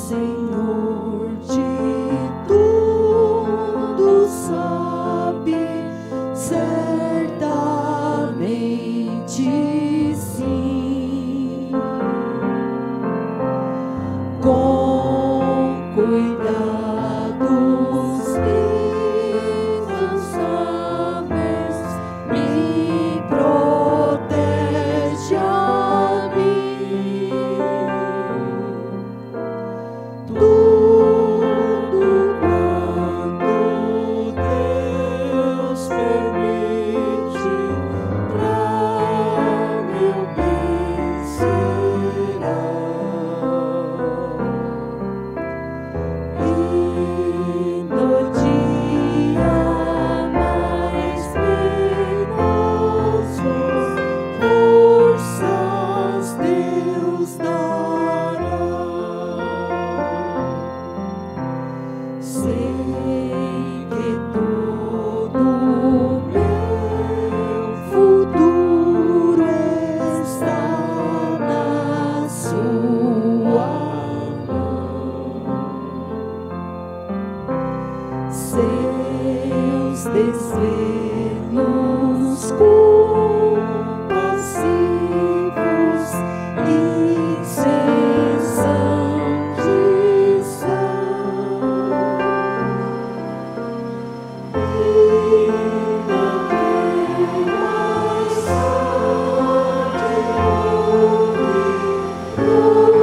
Senhor de tudo sabe, certamente sim. Com cuidado me protege a mim. Tudo quanto Deus permite pra meu bem será. E no dia mais penoso, forças Deus dará. Sei que todo meu futuro está na sua mão. Seus desvelos compassivos incessantes são, e naquela sorte ouve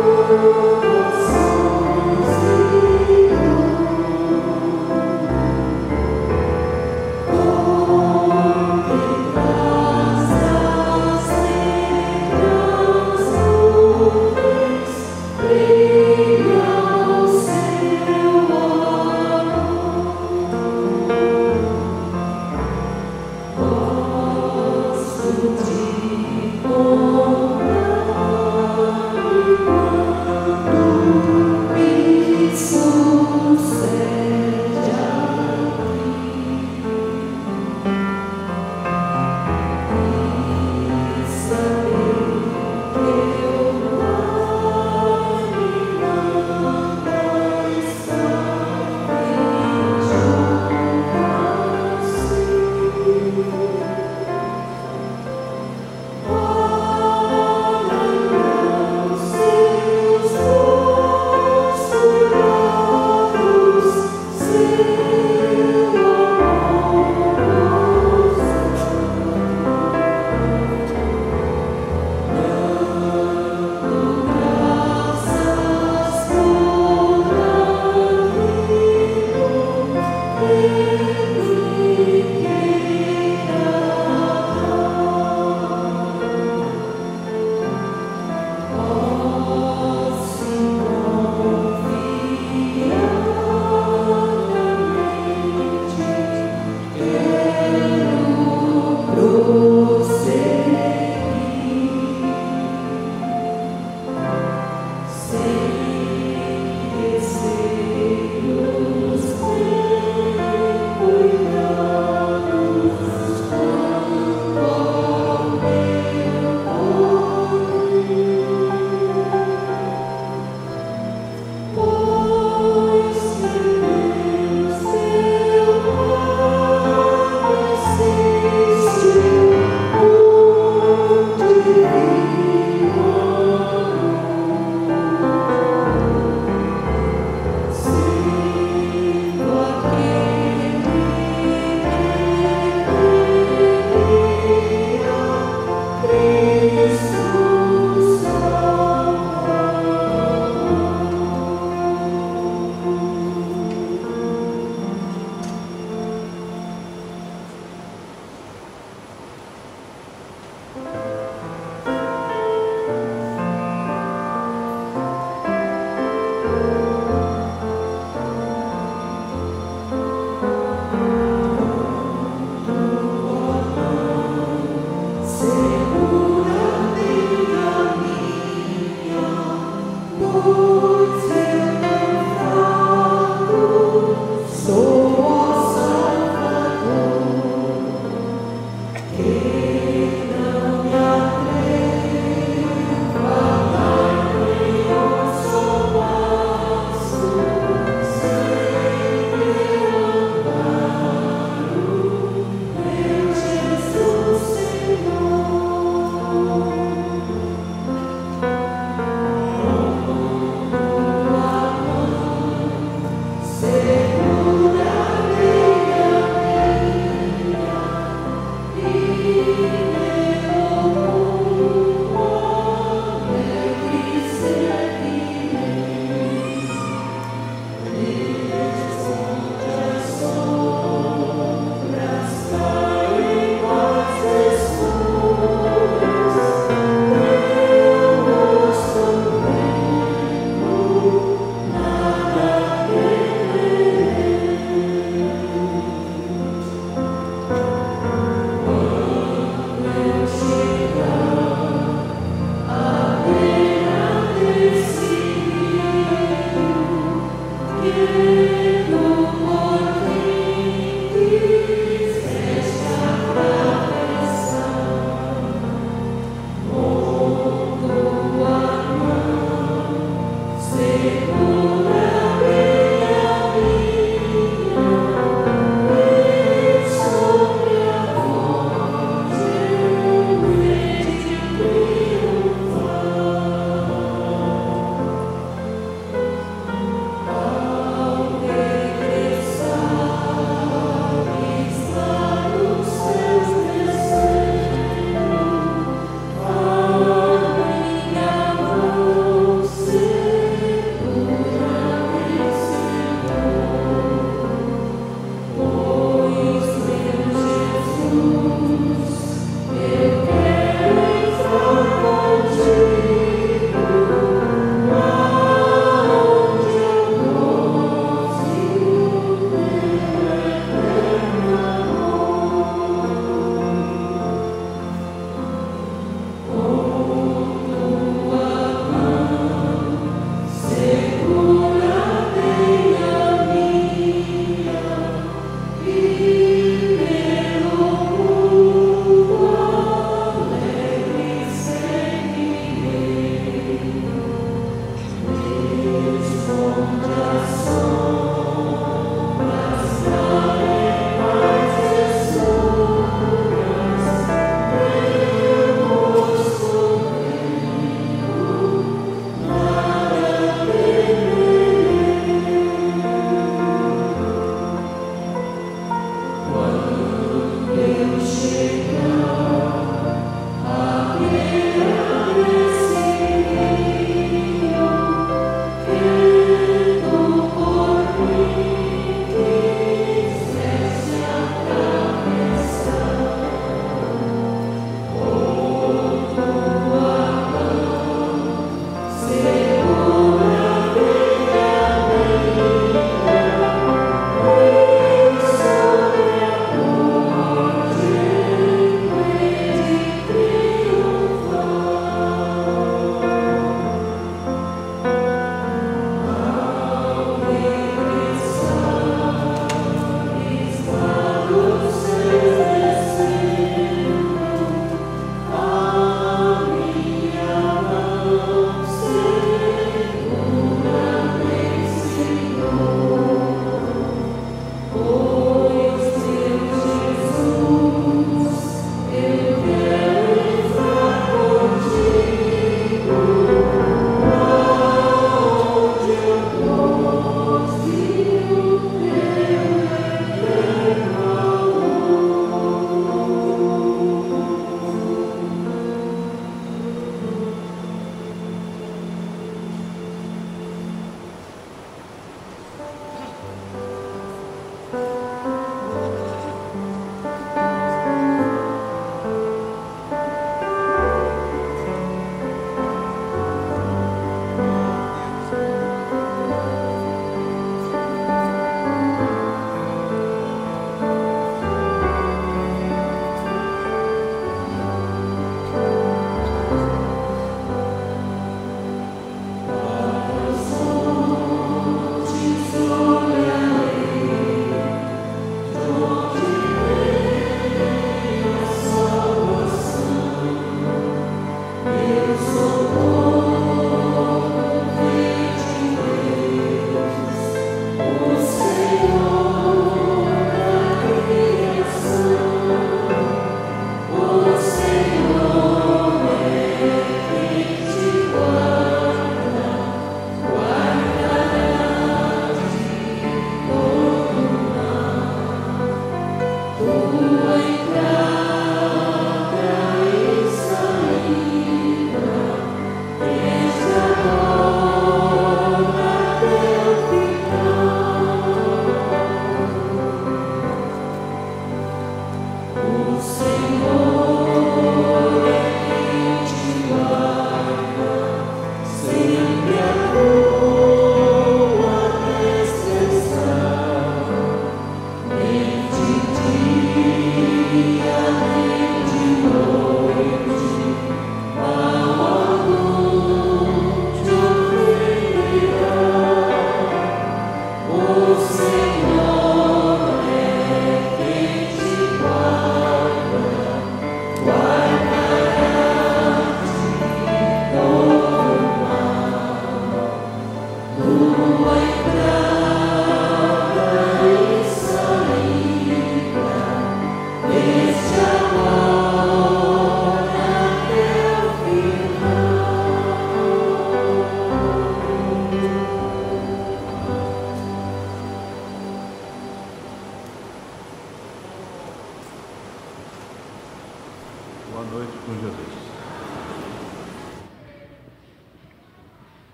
noite com Jesus.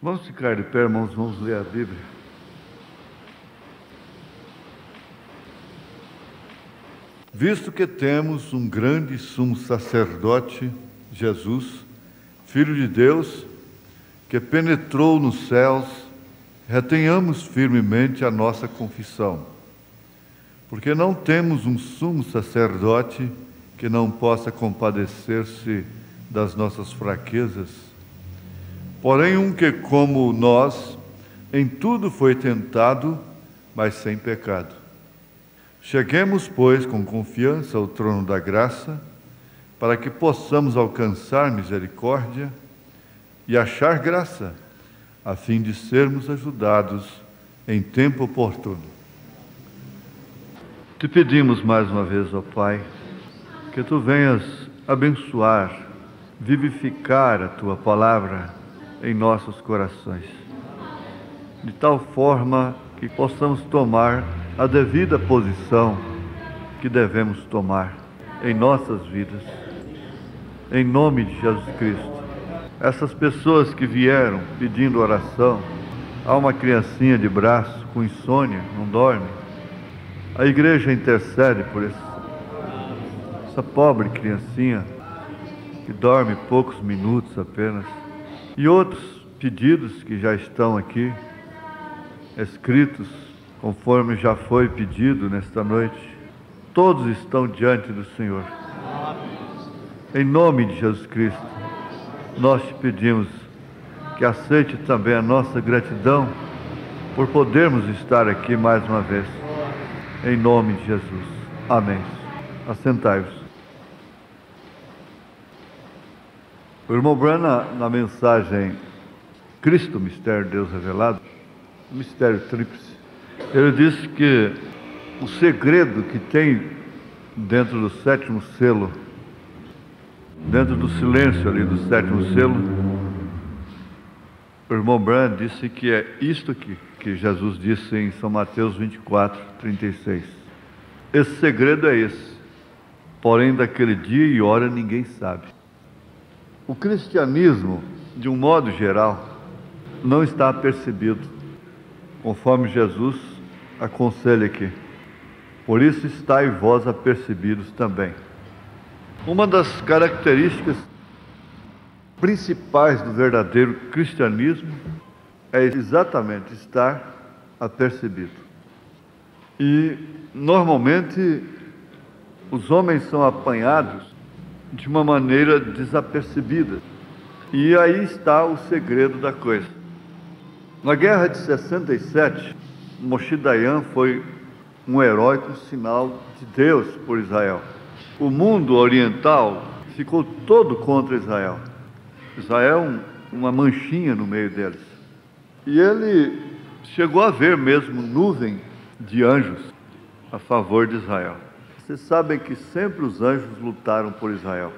Vamos ficar de pé, irmãos, vamos ler a Bíblia. Visto que temos um grande sumo sacerdote, Jesus, Filho de Deus, que penetrou nos céus, retenhamos firmemente a nossa confissão, porque não temos um sumo sacerdote que não possa compadecer-se das nossas fraquezas, porém um que, como nós, em tudo foi tentado, mas sem pecado. Cheguemos, pois, com confiança ao trono da graça, para que possamos alcançar misericórdia e achar graça, a fim de sermos ajudados em tempo oportuno. Te pedimos mais uma vez, ó Pai, que Tu venhas abençoar, vivificar a Tua palavra em nossos corações, de tal forma que possamos tomar a devida posição que devemos tomar em nossas vidas, em nome de Jesus Cristo. Essas pessoas que vieram pedindo oração, há uma criancinha de braço com insônia, não dorme, a igreja intercede por essa pobre criancinha que dorme poucos minutos apenas, e outros pedidos que já estão aqui escritos conforme já foi pedido nesta noite, todos estão diante do Senhor. Em nome de Jesus Cristo, nós te pedimos que aceite também a nossa gratidão por podermos estar aqui mais uma vez. Em nome de Jesus. Amém. Assentai-vos. O irmão Branham, na mensagem Cristo, Mistério de Deus Revelado, Mistério Tríplice, ele disse que o segredo que tem dentro do sétimo selo, dentro do silêncio ali do sétimo selo, o irmão Branham disse que é isto aqui, que Jesus disse em São Mateus 24, 36. Esse segredo é esse, porém daquele dia e hora ninguém sabe. O cristianismo, de um modo geral, não está apercebido, conforme Jesus aconselha aqui. Por isso estai vós apercebidos também. Uma das características principais do verdadeiro cristianismo é exatamente estar apercebido. E normalmente os homens são apanhados de uma maneira desapercebida. E aí está o segredo da coisa. Na guerra de 67, Moshe Dayan foi um heróico sinal de Deus por Israel. O mundo oriental ficou todo contra Israel. Israel uma manchinha no meio deles. E ele chegou a ver mesmo nuvem de anjos a favor de Israel. Vocês sabem que sempre os anjos lutaram por Israel.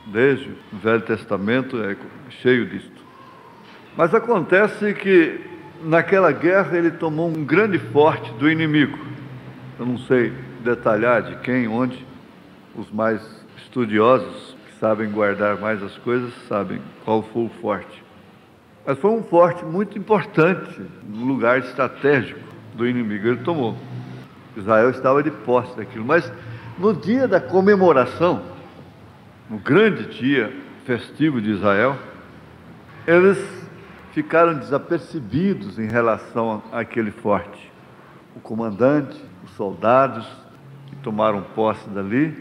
Desde o Velho Testamento é cheio disto. Mas acontece que naquela guerra ele tomou um grande forte do inimigo. Eu não sei detalhar de quem, onde. Os mais estudiosos, que sabem guardar mais as coisas, sabem qual foi o forte. Mas foi um forte muito importante, um lugar estratégico do inimigo. Ele tomou. Israel estava de posse daquilo. Mas no dia da comemoração, no grande dia festivo de Israel, eles ficaram desapercebidos em relação àquele forte. O comandante, os soldados que tomaram posse dali,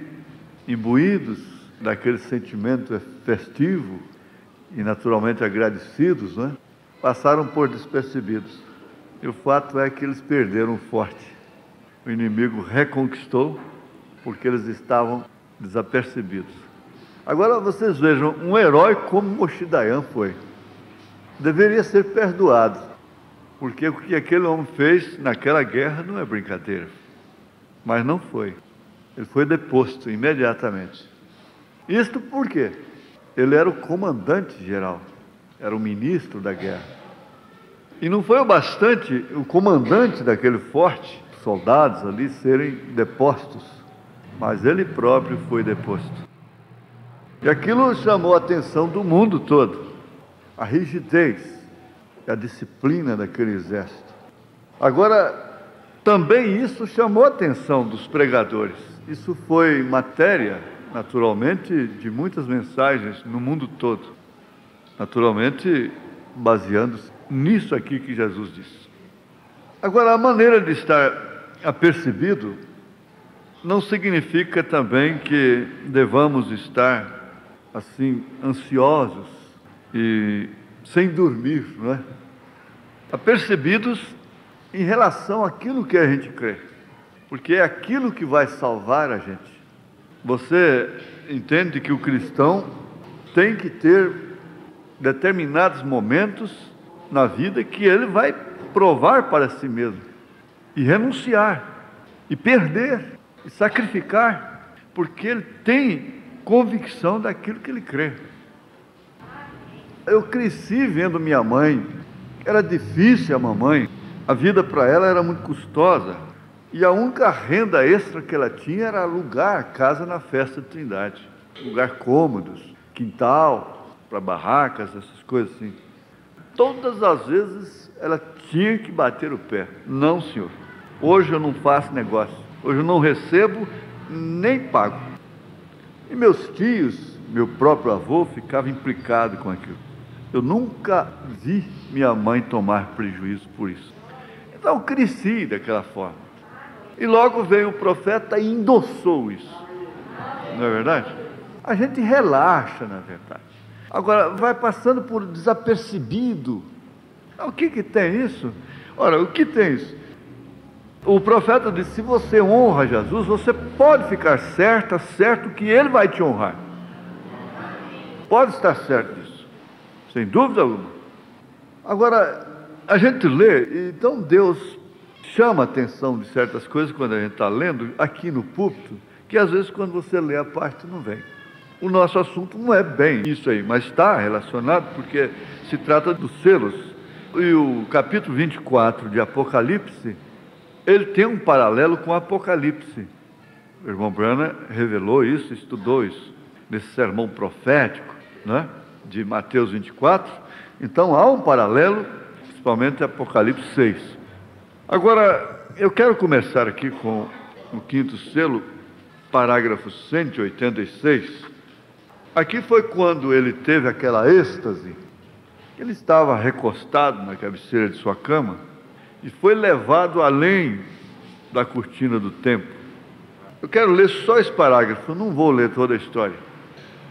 imbuídos daquele sentimento festivo e naturalmente agradecidos, né? Passaram por despercebidos. E o fato é que eles perderam o forte. O inimigo reconquistou porque eles estavam desapercebidos. Agora vocês vejam, um herói como Moshe Dayan foi, deveria ser perdoado, porque o que aquele homem fez naquela guerra não é brincadeira. Mas não foi. Ele foi deposto imediatamente. Isto por quê? Ele era o comandante geral, era o ministro da guerra. E não foi o bastante o comandante daquele forte, soldados ali, serem depostos, mas ele próprio foi deposto. E aquilo chamou a atenção do mundo todo. A rigidez, a disciplina daquele exército. Agora, também isso chamou a atenção dos pregadores. Isso foi matéria, naturalmente, de muitas mensagens no mundo todo. Naturalmente, baseando-se nisso aqui que Jesus disse. Agora, a maneira de estar apercebido não significa também que devamos estar assim, ansiosos e sem dormir, não é? Apercebidos em relação àquilo que a gente crê, porque é aquilo que vai salvar a gente. Você entende que o cristão tem que ter determinados momentos na vida que ele vai provar para si mesmo, e renunciar, e perder, e sacrificar, porque ele tem convicção daquilo que ele crê. Eu cresci vendo minha mãe, era difícil a mamãe, a vida para ela era muito custosa, e a única renda extra que ela tinha era alugar a casa na Festa de Trindade, lugar cômodos, quintal, para barracas, essas coisas assim. Todas as vezes ela tinha que bater o pé. Não, senhor, hoje eu não faço negócio, hoje eu não recebo nem pago. E meus tios, meu próprio avô, ficava implicado com aquilo. Eu nunca vi minha mãe tomar prejuízo por isso. Então eu cresci daquela forma. E logo veio o profeta e endossou isso. Não é verdade? A gente relaxa, na verdade. Agora, vai passando por desapercebido. O que tem isso? Ora, o que tem isso? O profeta disse, se você honra Jesus, você pode ficar certo que Ele vai te honrar. Pode estar certo disso, sem dúvida alguma. Agora, a gente lê, então Deus chama a atenção de certas coisas quando a gente está lendo, aqui no púlpito, que às vezes quando você lê a parte não vem. O nosso assunto não é bem isso aí, mas está relacionado porque se trata dos selos. E o capítulo 24 de Apocalipse, ele tem um paralelo com o Apocalipse. O irmão Branham revelou isso, estudou isso, nesse sermão profético, né, de Mateus 24. Então há um paralelo, principalmente Apocalipse 6. Agora, eu quero começar aqui com o quinto selo, parágrafo 186. Aqui foi quando ele teve aquela êxtase. Ele estava recostado na cabeceira de sua cama e foi levado além da cortina do templo. Eu quero ler só esse parágrafo, não vou ler toda a história.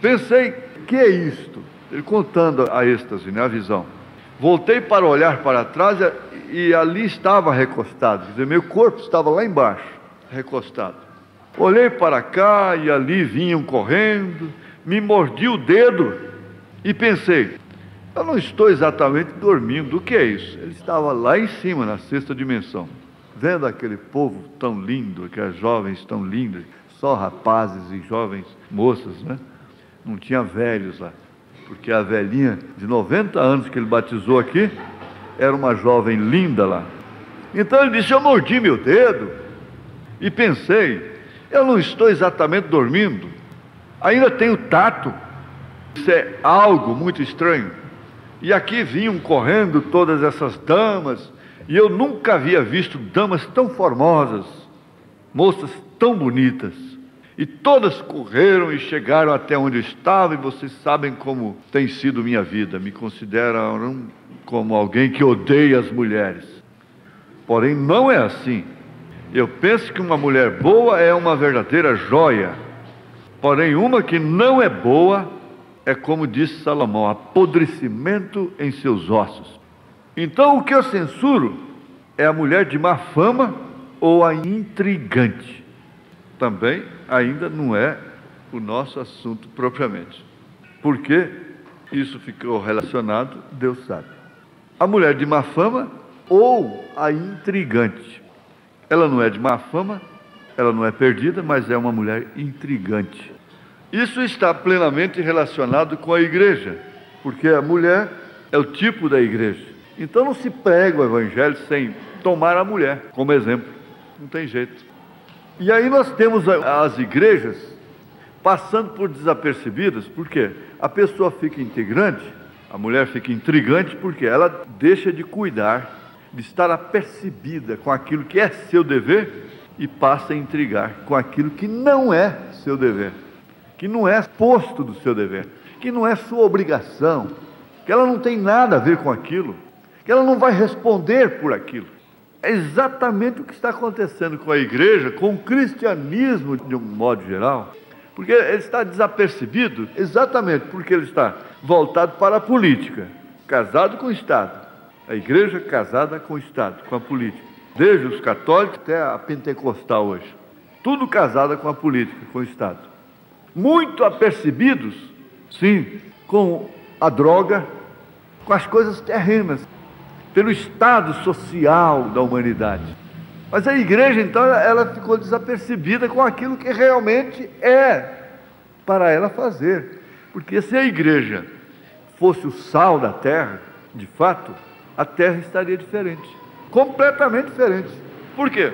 Pensei, que é isto? Ele contando a êxtase, né, a visão. Voltei para olhar para trás e ali estava recostado, quer dizer, meu corpo estava lá embaixo, recostado. Olhei para cá e ali vinham correndo, me mordi o dedo e pensei, eu não estou exatamente dormindo, o que é isso? Ele estava lá em cima, na sexta dimensão, vendo aquele povo tão lindo, aquelas jovens tão lindas, só rapazes e jovens moças, né? Não tinha velhos lá, porque a velhinha de 90 anos que ele batizou aqui, era uma jovem linda lá. Então ele disse, eu mordi meu dedo e pensei, eu não estou exatamente dormindo, ainda tenho tato, isso é algo muito estranho. E aqui vinham correndo todas essas damas, e eu nunca havia visto damas tão formosas, moças tão bonitas. E todas correram e chegaram até onde eu estava, e vocês sabem como tem sido minha vida. Me consideram como alguém que odeia as mulheres. Porém, não é assim. Eu penso que uma mulher boa é uma verdadeira joia. Porém, uma que não é boa é como disse Salomão, apodrecimento em seus ossos. Então o que eu censuro é a mulher de má fama ou a intrigante. Também ainda não é o nosso assunto propriamente. Por que isso ficou relacionado, Deus sabe. A mulher de má fama ou a intrigante. Ela não é de má fama, ela não é perdida, mas é uma mulher intrigante. Isso está plenamente relacionado com a igreja, porque a mulher é o tipo da igreja. Então não se prega o evangelho sem tomar a mulher como exemplo, não tem jeito. E aí nós temos as igrejas passando por desapercebidas, porque a pessoa fica integrante, a mulher fica intrigante, porque ela deixa de cuidar, de estar apercebida com aquilo que é seu dever e passa a intrigar com aquilo que não é seu dever, que não é posto do seu dever, que não é sua obrigação, que ela não tem nada a ver com aquilo, que ela não vai responder por aquilo. É exatamente o que está acontecendo com a igreja, com o cristianismo de um modo geral, porque ele está desapercebido exatamente porque ele está voltado para a política, casado com o Estado. A igreja casada com o Estado, com a política. Desde os católicos até a pentecostal hoje. Tudo casada com a política, com o Estado. Muito apercebidos, sim, com a droga, com as coisas terrenas, pelo estado social da humanidade. Mas a igreja, então, ela ficou desapercebida com aquilo que realmente é para ela fazer. Porque se a igreja fosse o sal da terra, de fato, a terra estaria diferente, completamente diferente. Por quê?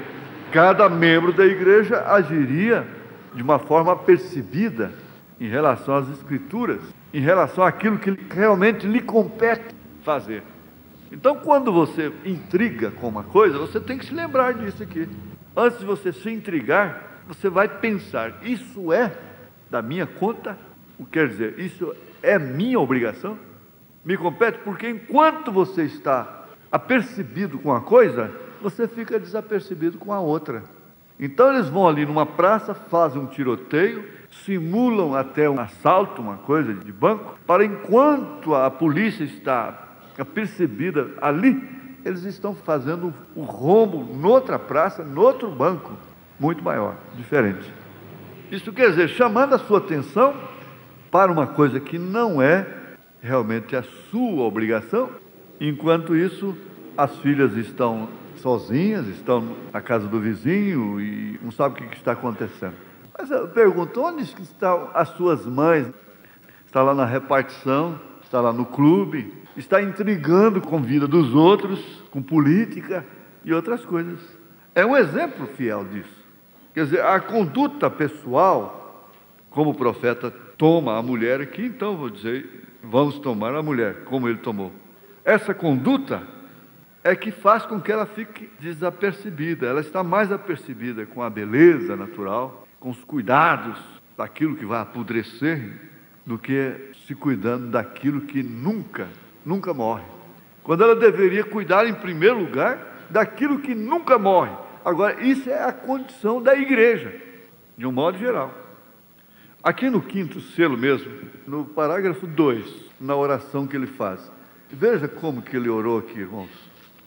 Cada membro da igreja agiria de uma forma percebida em relação às Escrituras, em relação àquilo que realmente lhe compete fazer. Então, quando você intriga com uma coisa, você tem que se lembrar disso aqui. Antes de você se intrigar, você vai pensar: isso é da minha conta? O que quer dizer, isso é minha obrigação? Me compete? Porque enquanto você está apercebido com a coisa, você fica desapercebido com a outra. Então eles vão ali numa praça, fazem um tiroteio, simulam até um assalto, uma coisa de banco, para enquanto a polícia está apercebida ali, eles estão fazendo o rombo noutra praça, noutro banco, muito maior, diferente. Isso quer dizer, chamando a sua atenção para uma coisa que não é realmente a sua obrigação. Enquanto isso, as filhas estão sozinhas, estão na casa do vizinho e não sabem o que está acontecendo. Mas eu pergunto, onde estão as suas mães? Está lá na repartição, está lá no clube, está intrigando com a vida dos outros, com política e outras coisas. É um exemplo fiel disso. Quer dizer, a conduta pessoal, como o profeta toma a mulher aqui, então vou dizer, vamos tomar a mulher, como ele tomou. Essa conduta é que faz com que ela fique desapercebida. Ela está mais apercebida com a beleza natural, com os cuidados daquilo que vai apodrecer, do que se cuidando daquilo que nunca morre. Quando ela deveria cuidar, em primeiro lugar, daquilo que nunca morre. Agora, isso é a condição da igreja, de um modo geral. Aqui no quinto selo mesmo, no parágrafo 2, na oração que ele faz, veja como que ele orou aqui, irmãos.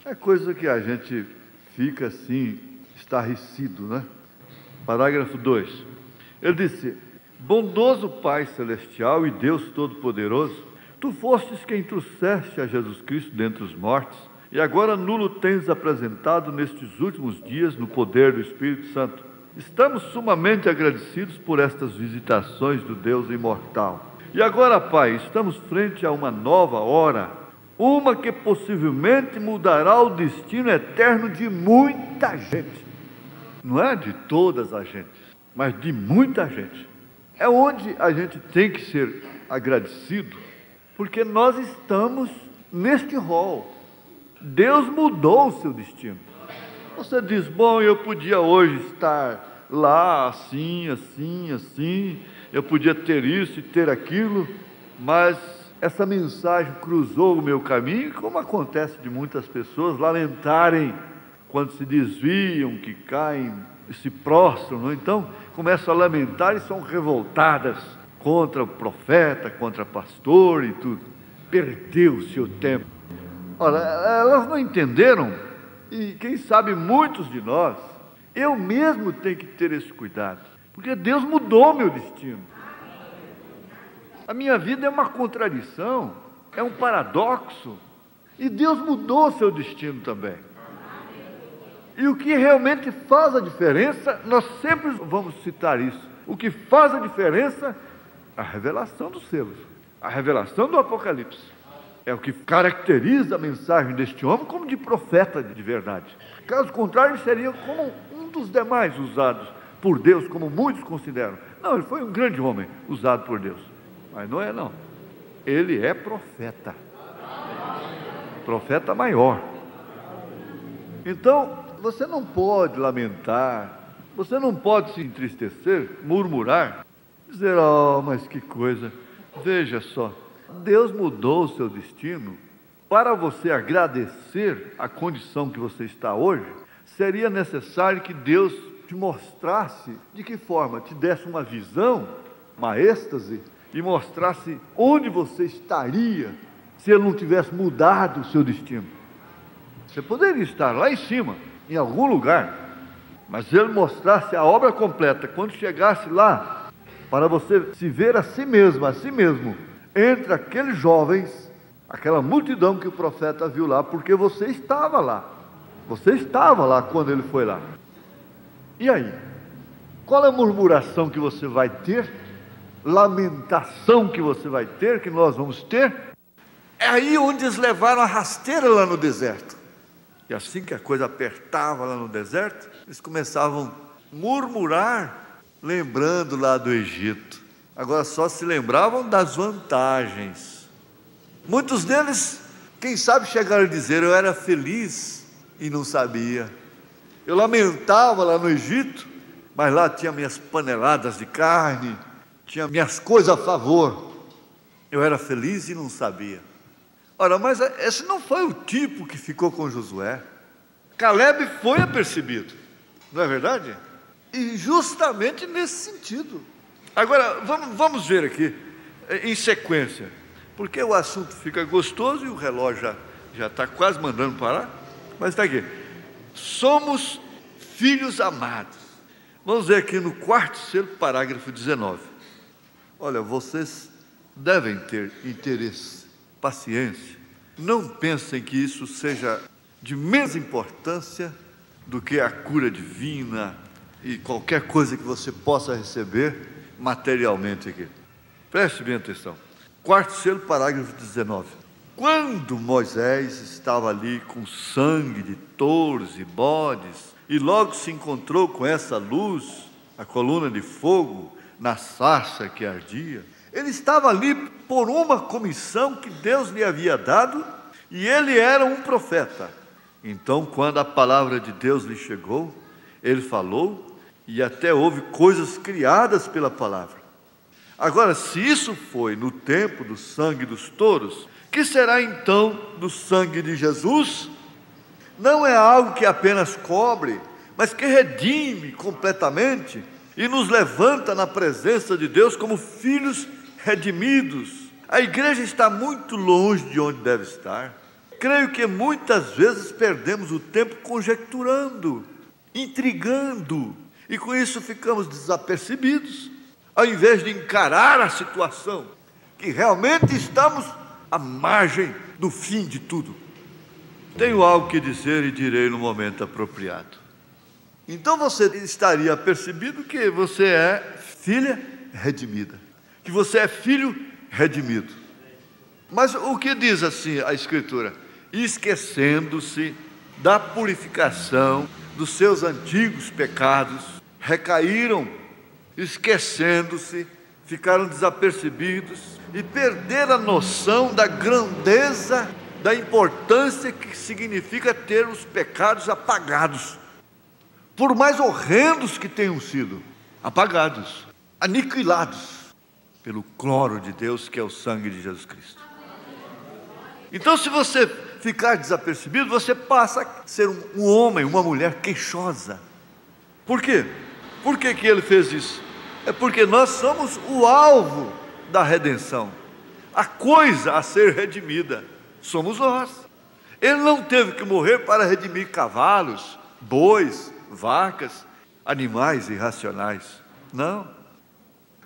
É coisa que a gente fica assim, estarrecido, né? Parágrafo 2. Ele disse: bondoso Pai Celestial e Deus Todo-Poderoso, Tu fostes quem trouxeste a Jesus Cristo dentre os mortos, e agora nulo tens apresentado nestes últimos dias no poder do Espírito Santo. Estamos sumamente agradecidos por estas visitações do Deus imortal. E agora, Pai, estamos frente a uma nova hora, uma que possivelmente mudará o destino eterno de muita gente. Não é de todas as gentes, mas de muita gente. É onde a gente tem que ser agradecido, porque nós estamos neste rol. Deus mudou o seu destino. Você diz: bom, eu podia hoje estar lá, assim, assim, assim, eu podia ter isso e ter aquilo, mas essa mensagem cruzou o meu caminho, como acontece de muitas pessoas lamentarem quando se desviam, que caem e se prostram, não? Então começam a lamentar e são revoltadas contra o profeta, contra o pastor e tudo. Perdeu o seu tempo. Ora, elas não entenderam, e quem sabe muitos de nós, eu mesmo tenho que ter esse cuidado, porque Deus mudou meu destino. A minha vida é uma contradição, é um paradoxo, e Deus mudou o seu destino também. E o que realmente faz a diferença, nós sempre vamos citar isso, o que faz a diferença, a revelação dos selos, a revelação do Apocalipse. É o que caracteriza a mensagem deste homem como de profeta de verdade. Caso contrário, ele seria como um dos demais usados por Deus, como muitos consideram. Não, ele foi um grande homem usado por Deus. Mas não é não. Ele é profeta. Profeta maior. Então, você não pode lamentar, você não pode se entristecer, murmurar, dizer, oh, mas que coisa, veja só, Deus mudou o seu destino. Para você agradecer a condição que você está hoje, seria necessário que Deus te mostrasse de que forma, te desse uma visão, uma êxtase, e mostrasse onde você estaria se Ele não tivesse mudado o seu destino. Você poderia estar lá em cima, em algum lugar, mas Ele mostrasse a obra completa, quando chegasse lá, para você se ver a si mesmo, entre aqueles jovens, aquela multidão que o profeta viu lá, porque você estava lá quando ele foi lá. E aí? Qual é a murmuração que você vai ter? Lamentação que você vai ter, que nós vamos ter? É aí onde eles levaram a rasteira lá no deserto. E assim que a coisa apertava lá no deserto, eles começavam a murmurar, lembrando lá do Egito. Agora só se lembravam das vantagens. Muitos deles, quem sabe, chegaram a dizer, eu era feliz e não sabia. Eu lamentava lá no Egito, mas lá tinha minhas paneladas de carne, tinha minhas coisas a favor. Eu era feliz e não sabia. Ora, mas esse não foi o tipo que ficou com Josué. Caleb foi apercebido, não é verdade? E justamente nesse sentido. Agora, vamos ver aqui, em sequência, porque o assunto fica gostoso e o relógio já está quase mandando parar, mas está aqui. Somos filhos amados. Vamos ver aqui no quarto selo, parágrafo 19. Olha, vocês devem ter interesse, paciência. Não pensem que isso seja de menos importância do que a cura divina e qualquer coisa que você possa receber materialmente aqui. Preste bem atenção. Quarto selo, parágrafo 19. Quando Moisés estava ali com sangue de touros e bodes, e logo se encontrou com essa luz, a coluna de fogo, na sarça que ardia, ele estava ali por uma comissão que Deus lhe havia dado, e ele era um profeta. Então, quando a palavra de Deus lhe chegou, ele falou, e até houve coisas criadas pela palavra. Agora, se isso foi no tempo do sangue dos touros, que será então do sangue de Jesus? Não é algo que apenas cobre, mas que redime completamente e nos levanta na presença de Deus como filhos redimidos. A igreja está muito longe de onde deve estar. Creio que muitas vezes perdemos o tempo conjecturando, intrigando, e com isso ficamos desapercebidos, ao invés de encarar a situação, que realmente estamos à margem do fim de tudo. Tenho algo que dizer e direi no momento apropriado. Então você estaria percebido que você é filha redimida, que você é filho redimido. Mas o que diz assim a Escritura? Esquecendo-se da purificação dos seus antigos pecados, recaíram, esquecendo-se, ficaram desapercebidos e perderam a noção da grandeza, da importância que significa ter os pecados apagados, por mais horrendos que tenham sido, apagados, aniquilados pelo cloro de Deus, que é o sangue de Jesus Cristo. Então, se você ficar desapercebido, você passa a ser um homem, uma mulher queixosa. Por quê? Por que ele fez isso? É porque nós somos o alvo da redenção. A coisa a ser redimida somos nós. Ele não teve que morrer para redimir cavalos, bois, vacas, animais irracionais. Não.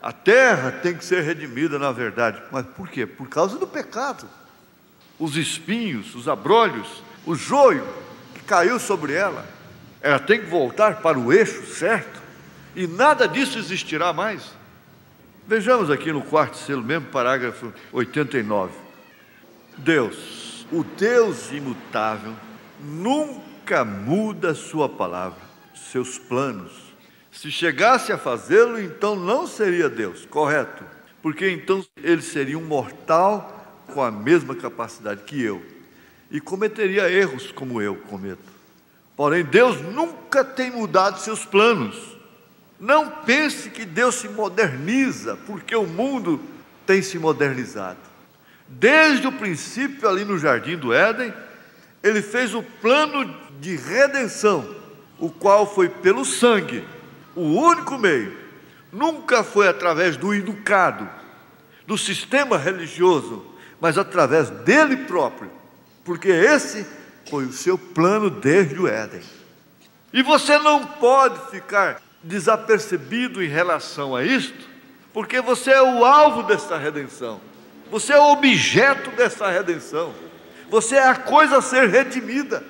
A terra tem que ser redimida, na verdade. Mas por quê? Por causa do pecado. Os espinhos, os abrolhos, o joio que caiu sobre ela, ela tem que voltar para o eixo certo, e nada disso existirá mais. Vejamos aqui no quarto selo mesmo, parágrafo 89. Deus, o Deus imutável, nunca muda sua palavra, seus planos, Se chegasse a fazê-lo, então não seria Deus, correto? Porque então ele seria um mortal com a mesma capacidade que eu e cometeria erros como eu cometo. Porém, Deus nunca tem mudado seus planos. Não pense que Deus se moderniza, porque o mundo tem se modernizado. Desde o princípio, ali no jardim do Éden, ele fez o plano de redenção, o qual foi pelo sangue, o único meio. Nunca foi através do educado, do sistema religioso, mas através dele próprio, porque esse foi o seu plano desde o Éden. E você não pode ficar desapercebido em relação a isto, porque você é o alvo dessa redenção, você é o objeto dessa redenção, você é a coisa a ser redimida,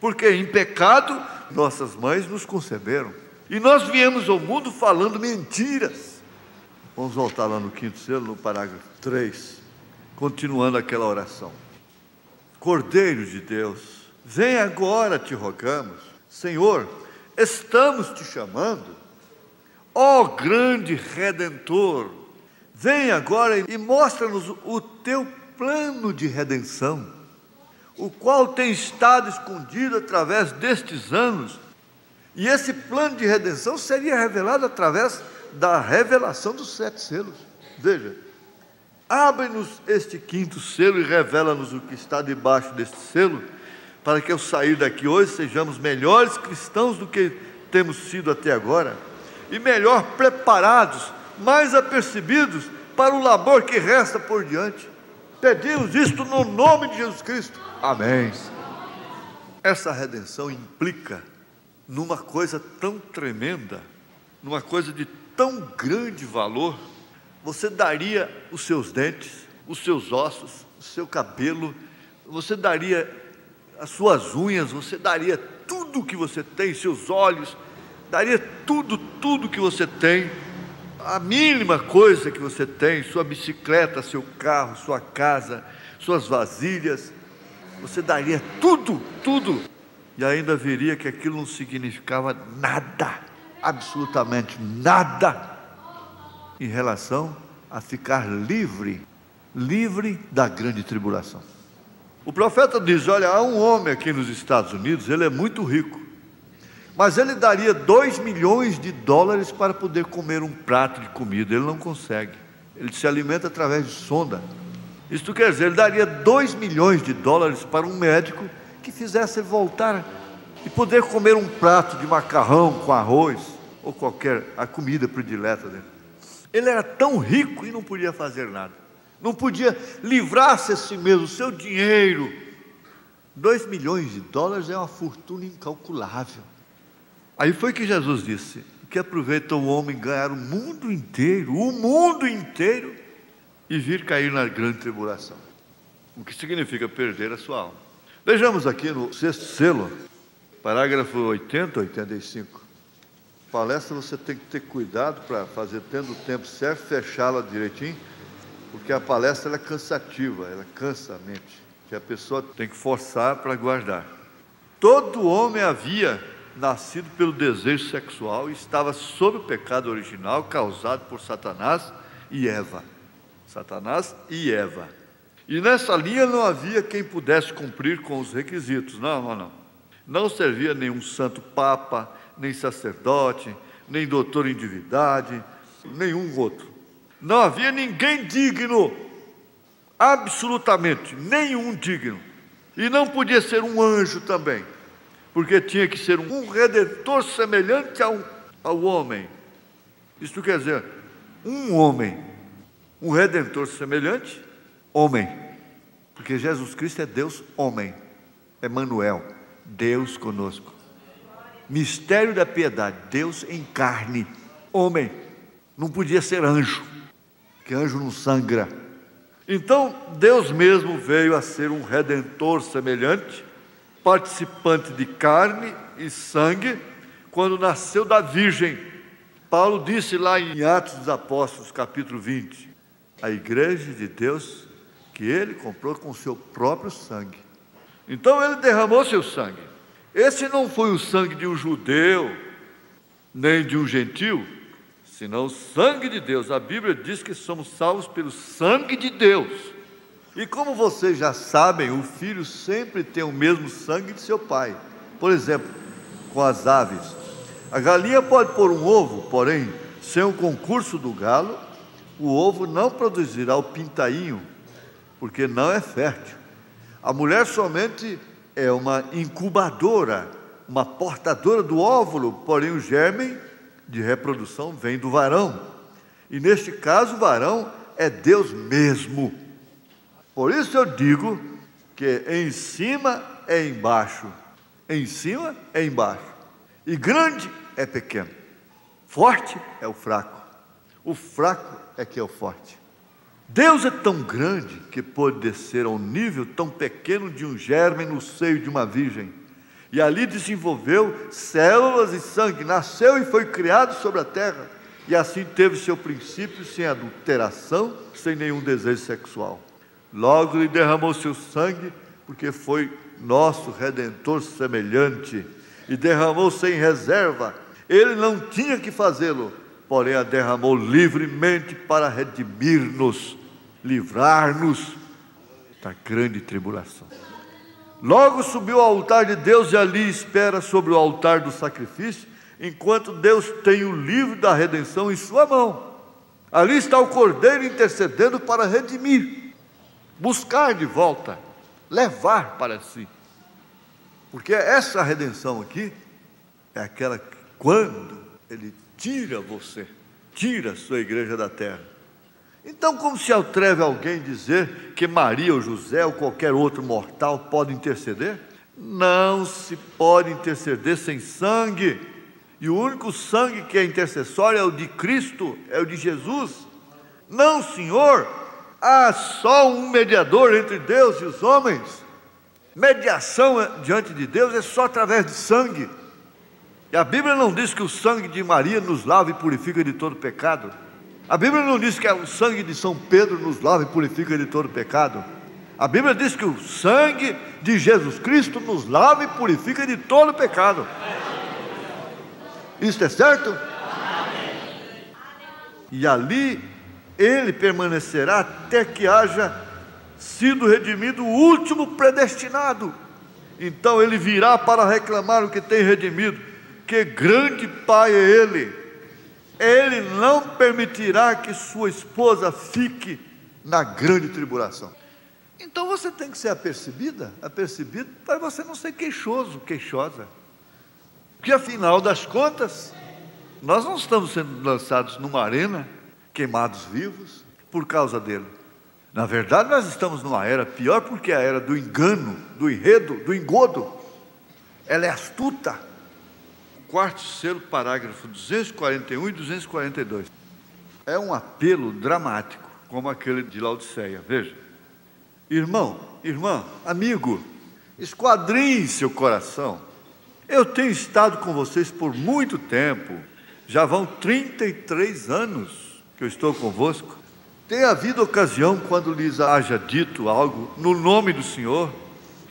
porque em pecado nossas mães nos conceberam, e nós viemos ao mundo falando mentiras. Vamos voltar lá no 5º selo, no parágrafo 3, continuando aquela oração. Cordeiro de Deus, vem agora, te rogamos. Senhor, estamos te chamando. Ó grande Redentor, vem agora e mostra-nos o teu plano de redenção, o qual tem estado escondido através destes anos. E esse plano de redenção seria revelado através da revelação dos 7 selos. Veja, abre-nos este 5º selo e revela-nos o que está debaixo deste selo, para que ao sair daqui hoje sejamos melhores cristãos do que temos sido até agora, e melhor preparados, mais apercebidos para o labor que resta por diante. Pedimos isto no nome de Jesus Cristo. Amém. Essa redenção implica numa coisa tão tremenda, numa coisa de tão grande valor. Você daria os seus dentes, os seus ossos, o seu cabelo, você daria as suas unhas, você daria tudo o que você tem, seus olhos, daria tudo que você tem, a mínima coisa que você tem, sua bicicleta, seu carro, sua casa, suas vasilhas, você daria tudo, e ainda veria que aquilo não significava nada, absolutamente nada, em relação a ficar livre da grande tribulação. O profeta diz: olha, há um homem aqui nos Estados Unidos, ele é muito rico, mas ele daria $2 milhões para poder comer um prato de comida. Ele não consegue, ele se alimenta através de sonda. Isto quer dizer, ele daria $2 milhões para um médico que fizesse ele voltar e poder comer um prato de macarrão com arroz, ou qualquer a comida predileta dele. Ele era tão rico e não podia fazer nada, não podia livrar-se a si mesmo, o seu dinheiro. $2 milhões é uma fortuna incalculável. Aí foi que Jesus disse: que aproveita o homem ganhar o mundo inteiro, e vir cair na grande tribulação, o que significa perder a sua alma. Vejamos aqui no 6º selo, parágrafo 80, 85. Palestra você tem que ter cuidado para fazer, tendo o tempo certo, fechá-la direitinho, porque a palestra ela é cansativa, ela cansa a mente, que a pessoa tem que forçar para guardar. Todo homem havia nascido pelo desejo sexual e estava sob o pecado original causado por Satanás e Eva. E nessa linha não havia quem pudesse cumprir com os requisitos. Não servia nenhum santo papa, nem sacerdote, nem doutor em divindade, nenhum outro. Não havia ninguém digno, absolutamente nenhum digno. E não podia ser um anjo também, porque tinha que ser um redentor semelhante ao homem. Isto quer dizer, um homem, um redentor semelhante, homem, porque Jesus Cristo é Deus homem, Emanuel, Deus conosco. Mistério da piedade, Deus em carne, homem, não podia ser anjo, porque anjo não sangra. Então Deus mesmo veio a ser um redentor semelhante, participante de carne e sangue, quando nasceu da virgem. Paulo disse lá em Atos dos Apóstolos, capítulo 20, a igreja de Deus que ele comprou com o seu próprio sangue. Então ele derramou seu sangue. Esse não foi o sangue de um judeu, nem de um gentil, senão o sangue de Deus. A Bíblia diz que somos salvos pelo sangue de Deus. E como vocês já sabem, o filho sempre tem o mesmo sangue de seu pai. Por exemplo, com as aves. A galinha pode pôr um ovo, porém, sem o concurso do galo, o ovo não produzirá o pintainho, porque não é fértil. A mulher somente é uma incubadora, uma portadora do óvulo, porém o germe de reprodução vem do varão. E neste caso, o varão é Deus mesmo. Por isso eu digo que em cima é embaixo, em cima é embaixo, e grande é pequeno, forte é o fraco é que é o forte. Deus é tão grande que pôde descer ao nível tão pequeno de um germe no seio de uma virgem, e ali desenvolveu células e sangue, nasceu e foi criado sobre a terra, e assim teve seu princípio sem adulteração, sem nenhum desejo sexual. Logo lhe derramou seu sangue, porque foi nosso Redentor semelhante, e derramou sem reserva. Ele não tinha que fazê-lo, porém a derramou livremente para redimir-nos, livrar-nos da grande tribulação. Logo subiu ao altar de Deus e ali espera sobre o altar do sacrifício, enquanto Deus tem o livro da redenção em sua mão. Ali está o Cordeiro intercedendo para redimir, buscar de volta, levar para si. Porque essa redenção aqui é aquela que quando Ele tira você, tira a sua igreja da terra. Então, como se atreve alguém dizer que Maria ou José ou qualquer outro mortal pode interceder? Não se pode interceder sem sangue. E o único sangue que é intercessório é o de Cristo, é o de Jesus. Não, Senhor, há só um mediador entre Deus e os homens. Mediação diante de Deus é só através de sangue. E a Bíblia não diz que o sangue de Maria nos lava e purifica de todo pecado. A Bíblia não diz que o sangue de São Pedro nos lava e purifica de todo pecado. A Bíblia diz que o sangue de Jesus Cristo nos lava e purifica de todo pecado. Isso é certo? E ali Ele permanecerá até que haja sido redimido o último predestinado. Então Ele virá para reclamar o que tem redimido. Que grande Pai é Ele! Ele não permitirá que sua esposa fique na grande tribulação. Então você tem que ser apercebido para você não ser queixoso, queixosa. Porque afinal das contas, nós não estamos sendo lançados numa arena, queimados vivos, por causa dele. Na verdade, nós estamos numa era pior, porque é a era do engano, do enredo, do engodo. Ela é astuta. Quarto selo, parágrafo 241 e 242. É um apelo dramático, como aquele de Laodiceia. Veja: irmão, irmã, amigo, esquadrinhe seu coração. Eu tenho estado com vocês por muito tempo, já vão 33 anos que eu estou convosco. Tem havido ocasião, quando lhes haja dito algo no nome do Senhor,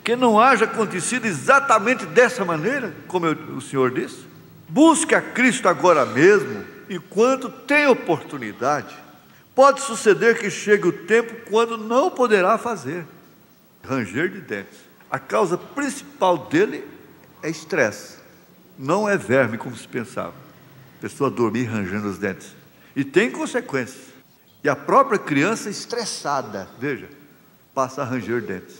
que não haja acontecido exatamente dessa maneira, como o Senhor disse? Busque a Cristo agora mesmo, enquanto tem oportunidade. Pode suceder que chegue o tempo quando não poderá fazer. Ranger de dentes. A causa principal dele é estresse, não é verme como se pensava. A pessoa dormir rangendo os dentes. E tem consequências. E a própria criança estressada, veja, passa a ranger dentes.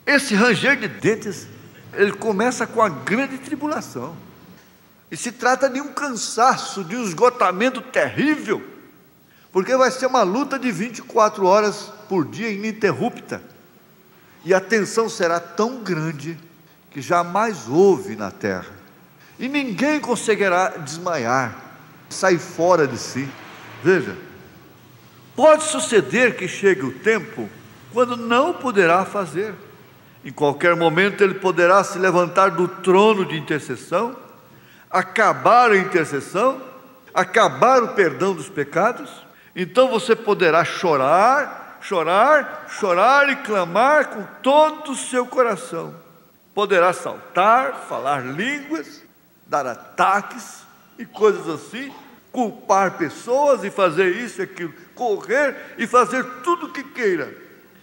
Esse ranger de dentes, ele começa com a grande tribulação. E se trata de um cansaço, de um esgotamento terrível, porque vai ser uma luta de 24 horas por dia ininterrupta. E a tensão será tão grande que jamais houve na terra. E ninguém conseguirá desmaiar, sair fora de si. Veja, pode suceder que chegue o tempo quando não poderá fazer. Em qualquer momento ele poderá se levantar do trono de intercessão, acabar a intercessão, acabar o perdão dos pecados. Então você poderá chorar, chorar, chorar e clamar com todo o seu coração. Poderá saltar, falar línguas, dar ataques e coisas assim, culpar pessoas e fazer isso e aquilo, correr e fazer tudo o que queira,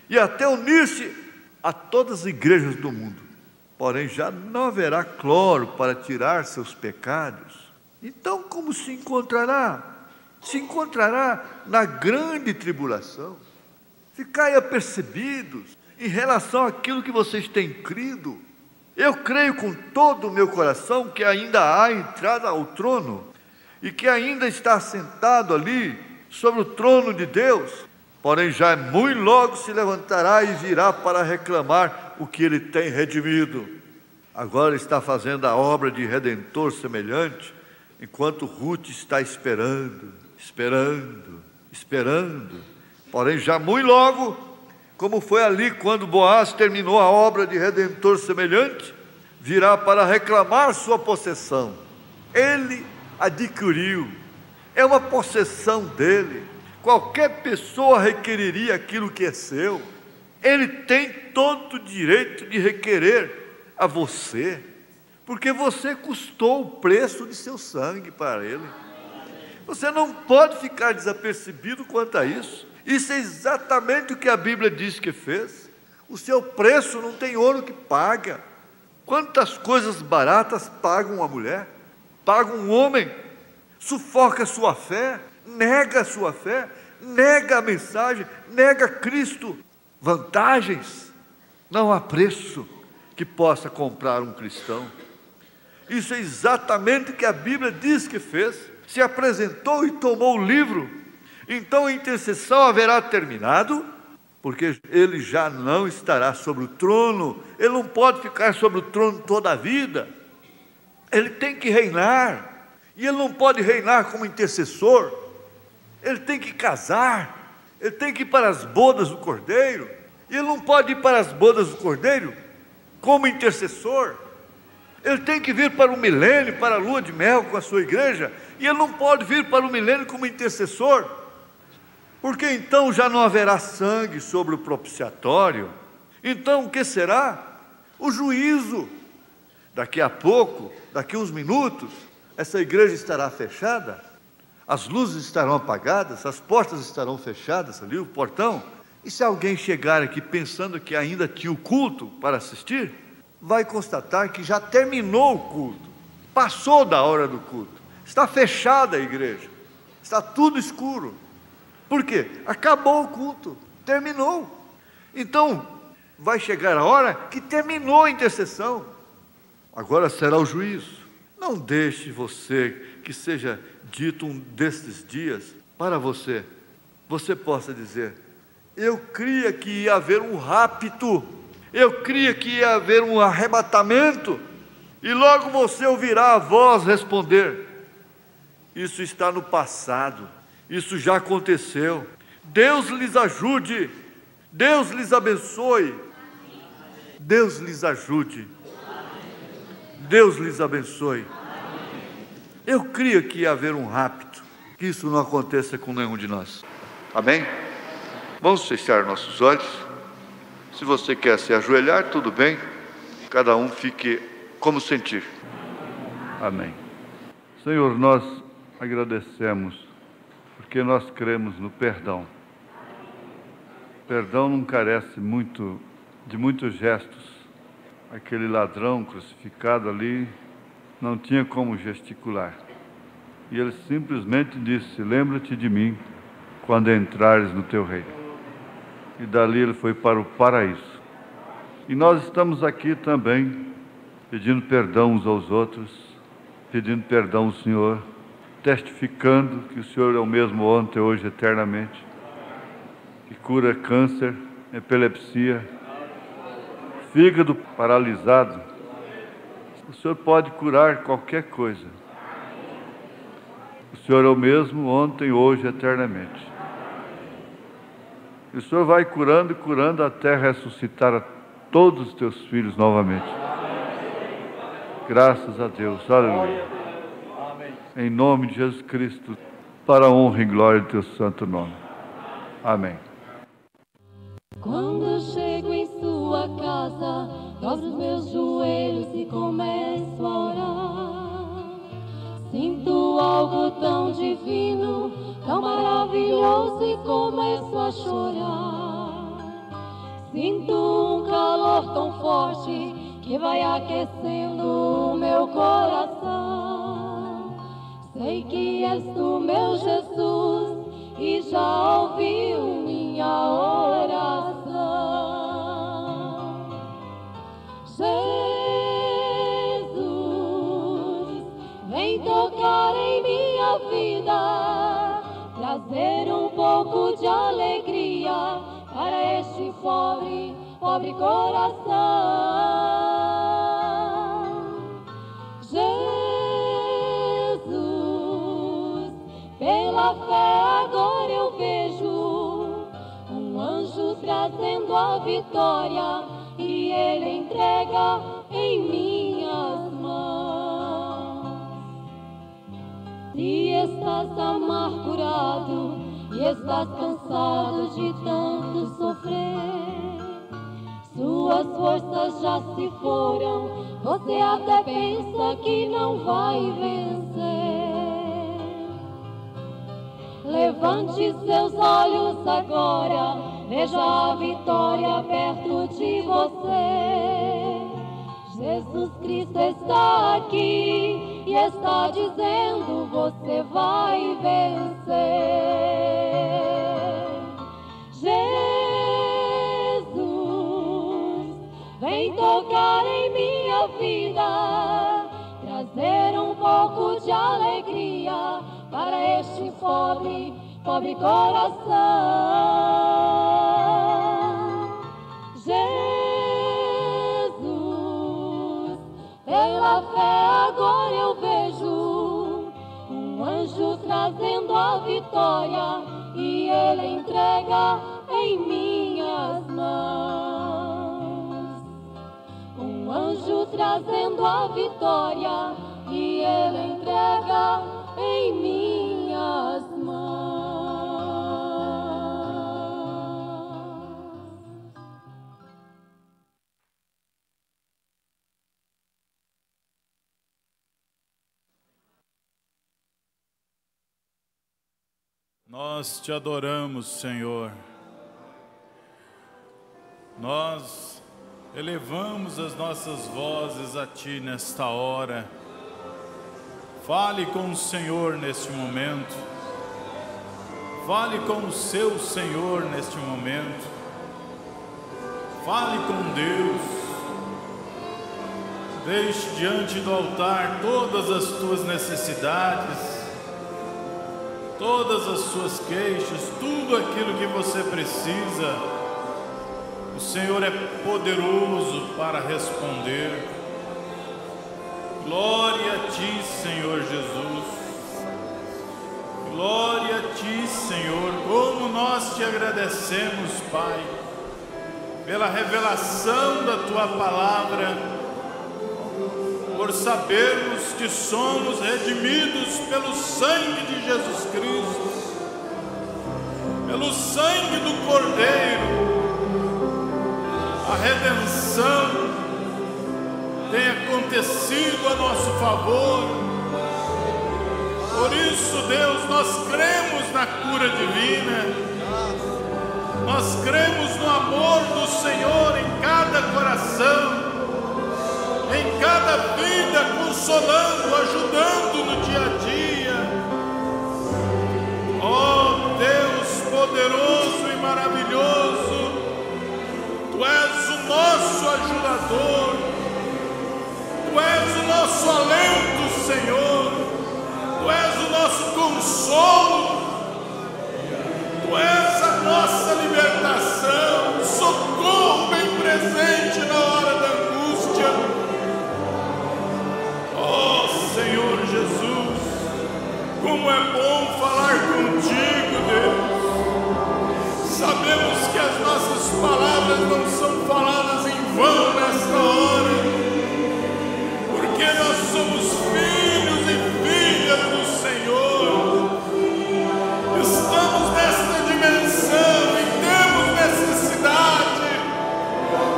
e até unir-se a todas as igrejas do mundo. Porém, já não haverá cloro para tirar seus pecados. Então, como se encontrará? Se encontrará na grande tribulação. Ficai apercebidos em relação àquilo que vocês têm crido. Eu creio com todo o meu coração que ainda há entrada ao trono, e que ainda está sentado ali, sobre o trono de Deus. Porém, já muito logo se levantará e virá para reclamar o que ele tem redimido. Agora está fazendo a obra de redentor semelhante, enquanto Ruth está esperando. Porém, já muito logo, como foi ali quando Boaz terminou a obra de redentor semelhante, virá para reclamar sua possessão. Ele adquiriu, é uma possessão dele. Qualquer pessoa requereria aquilo que é seu. Ele tem todo o direito de requerer a você, porque você custou o preço de seu sangue para ele. Você não pode ficar desapercebido quanto a isso. Isso é exatamente o que a Bíblia diz que fez. O seu preço não tem ouro que paga. Quantas coisas baratas paga uma mulher, paga um homem, sufoca a sua fé, nega a sua fé, nega a mensagem, nega Cristo. Vantagens, não há preço que possa comprar um cristão. Isso é exatamente o que a Bíblia diz que fez. Se apresentou e tomou o livro. Então a intercessão haverá terminado, porque ele já não estará sobre o trono. Ele não pode ficar sobre o trono toda a vida. Ele tem que reinar, e ele não pode reinar como intercessor. Ele tem que casar, ele tem que ir para as bodas do Cordeiro, e ele não pode ir para as bodas do Cordeiro como intercessor. Ele tem que vir para o milênio, para a lua de mel com a sua igreja, e ele não pode vir para o milênio como intercessor, porque então já não haverá sangue sobre o propiciatório. Então o que será? O juízo. Daqui a pouco, daqui a uns minutos, essa igreja estará fechada, as luzes estarão apagadas, as portas estarão fechadas ali, o portão. E se alguém chegar aqui pensando que ainda tinha o culto para assistir, vai constatar que já terminou o culto, passou da hora do culto, está fechada a igreja, está tudo escuro. Por quê? Acabou o culto, terminou. Então, vai chegar a hora que terminou a intercessão. Agora será o juízo. Não deixe você que seja dito um destes dias para você possa dizer: eu cria que ia haver um rapto, eu cria que ia haver um arrebatamento, e logo você ouvirá a voz responder: isso está no passado, isso já aconteceu. Deus lhes ajude, Deus lhes abençoe, Deus lhes ajude, Deus lhes abençoe. Eu creio que ia haver um rapto, que isso não aconteça com nenhum de nós. Amém? Vamos fechar nossos olhos. Se você quer se ajoelhar, tudo bem. Cada um fique como sentir. Amém. Senhor, nós agradecemos, porque nós cremos no perdão. Perdão não carece de muitos gestos. Aquele ladrão crucificado ali não tinha como gesticular. E ele simplesmente disse: lembra-te de mim quando entrares no teu reino. E dali ele foi para o paraíso. E nós estamos aqui também pedindo perdão uns aos outros, pedindo perdão ao Senhor, testificando que o Senhor é o mesmo ontem, hoje, eternamente, que cura câncer, epilepsia, fígado paralisado. O Senhor pode curar qualquer coisa. O Senhor é o mesmo ontem, hoje, eternamente. E o Senhor vai curando e curando até ressuscitar a todos os teus filhos novamente. Graças a Deus. Aleluia. Em nome de Jesus Cristo, para a honra e glória do teu santo nome. Amém. Quando chego em sua casa, dobro os meus joelhos e começo a orar. Sinto algo tão divino, tão maravilhoso e começo a chorar. Sinto um calor tão forte que vai aquecendo o meu coração. Sei que és tu, meu Jesus, e já ouviu minha oração. Jesus, vem tocar em minha vida, trazer um pouco de alegria para este pobre coração. Jesus, pela fé agora eu vejo um anjo trazendo a vitória e ele entrega em minhas mãos. Se estás amargurado e estás cansado de tanto sofrer, suas forças já se foram, você até pensa que não vai vencer. Levante seus olhos agora, veja a vitória perto de você. Jesus Cristo está aqui e está dizendo: você vai vencer. Jesus, vem tocar em minha vida, trazer um pouco de alegria para este pobre coração. Jesus, pela fé agora eu vejo um anjo trazendo a vitória e ele entrega em minhas mãos. Um anjo trazendo a vitória e ele entrega em minhas mãos. Nós te adoramos, Senhor. Nós elevamos as nossas vozes a Ti nesta hora. Fale com o Senhor neste momento. Fale com o seu Senhor neste momento. Fale com Deus. Deixe diante do altar todas as tuas necessidades, todas as suas queixas, tudo aquilo que você precisa. O Senhor é poderoso para responder. Glória a Ti, Senhor Jesus. Glória a Ti, Senhor. Como nós Te agradecemos, Pai, pela revelação da Tua palavra, por sabermos que somos redimidos pelo sangue de Jesus Cristo, pelo sangue do Cordeiro. A redenção tem acontecido a nosso favor. Por isso, Deus, nós cremos na cura divina. Nós cremos no amor do Senhor em cada coração, em cada vida, consolando, ajudando no dia a dia. Oh Deus poderoso e maravilhoso, Tu és o nosso ajudador, Tu és o nosso alento, Senhor, Tu és o nosso consolo, Tu és a nossa libertação, socorro bem presente na hora da angústia. Oh Senhor Jesus, como é bom falar contigo, Deus. Sabemos que as nossas palavras não são faladas em vão nesta hora, porque nós somos filhos e filhas do Senhor. Estamos nesta dimensão e temos necessidade.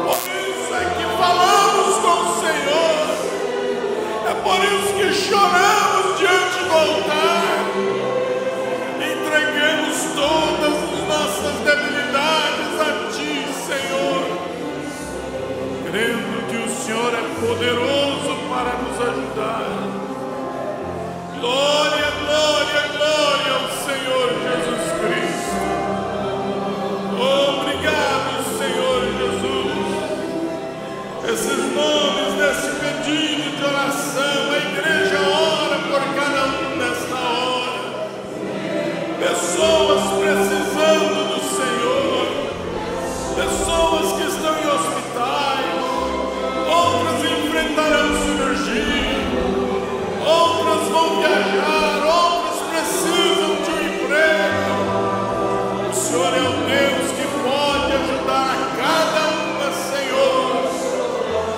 Por isso é que falamos com o Senhor. É por isso que choramos diante do altar. poderoso para nos ajudar. Glória, glória, glória ao Senhor Jesus Cristo. Obrigado, Senhor Jesus. Esses nomes desse pedido de oração, a igreja ora por cada um nesta hora. Pessoas precisando do Senhor, pessoas que estão em hospitais, outras enfrentarão cirurgia, outras vão viajar, outras precisam de um emprego. O Senhor é o Deus que pode ajudar cada uma, Senhor.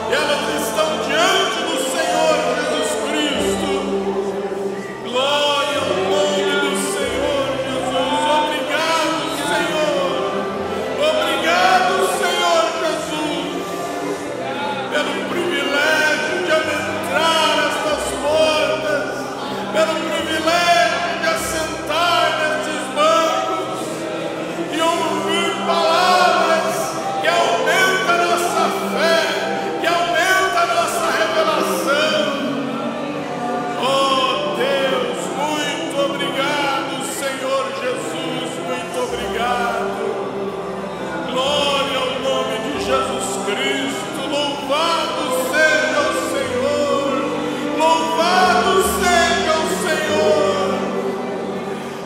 E elas estão diante do Senhor Jesus Cristo. Glória ao nome do Senhor Jesus. Obrigado, Senhor. Obrigado, Senhor Jesus, pelo privilégio de adentrar estas portas, pelo privilégio de assentar nestes bancos e ouvir palavras que aumentam a nossa fé, que aumentam a nossa revelação. Oh Deus, muito obrigado, Senhor Jesus, muito obrigado. Glória ao nome de Jesus Cristo. Louvado seja o Senhor. Louvado seja o Senhor.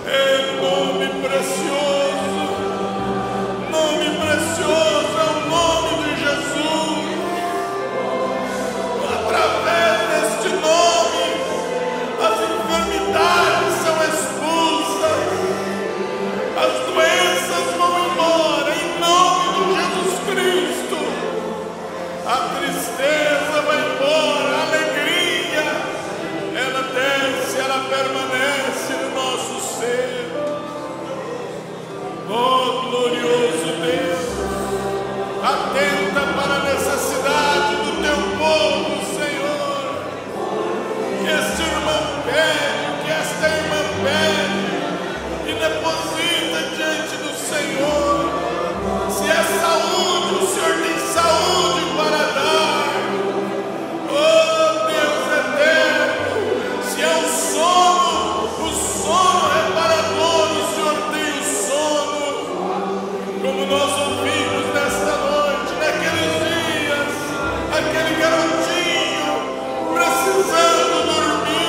Em nome precioso é o nome de Jesus. Através deste nome, as enfermidades são expulsas, as doenças vão embora, em nome de Jesus Cristo. A tristeza vai embora, a alegria, ela desce, ela permanece no nosso ser. Oh, glorioso Deus, atenta para a necessidade do teu povo, Senhor. Que este irmão pede, que esta irmã pede, e deposita diante do Senhor. Se é saúde, o Senhor tem saúde para dar. Oh Deus eterno, se é o sono reparador, o Senhor tem o sono. Como nós ouvimos nesta noite, naqueles dias, aquele garotinho precisando dormir.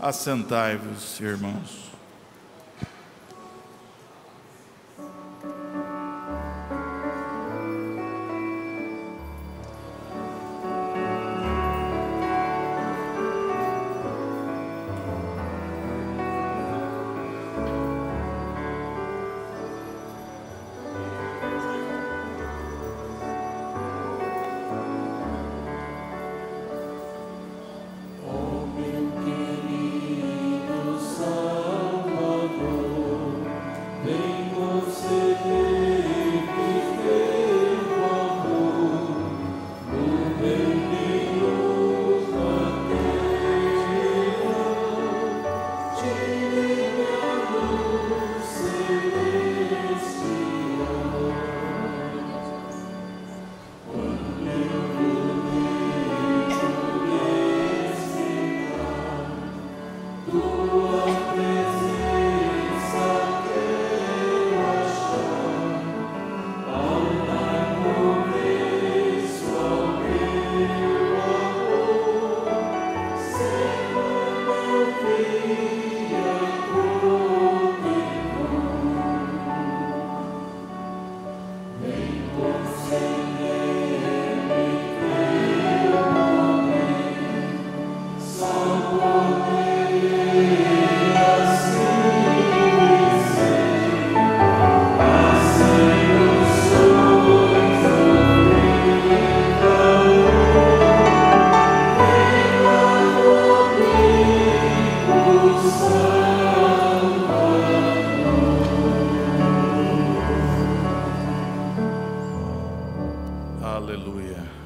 Assentai-vos, irmãos.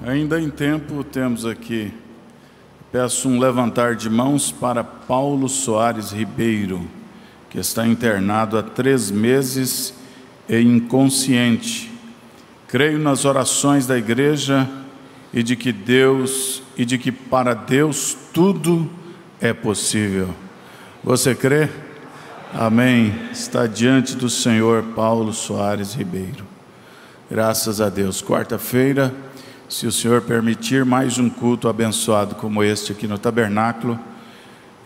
Ainda em tempo, temos aqui, peço um levantar de mãos para Paulo Soares Ribeiro, que está internado há 3 meses e inconsciente. Creio nas orações da igreja e de que para Deus tudo é possível. Você crê? Amém. Está diante do Senhor Paulo Soares Ribeiro. Graças a Deus. Quarta-feira, se o Senhor permitir, mais um culto abençoado como este aqui no tabernáculo.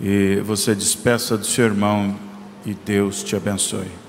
E você despeça do seu irmão e Deus te abençoe.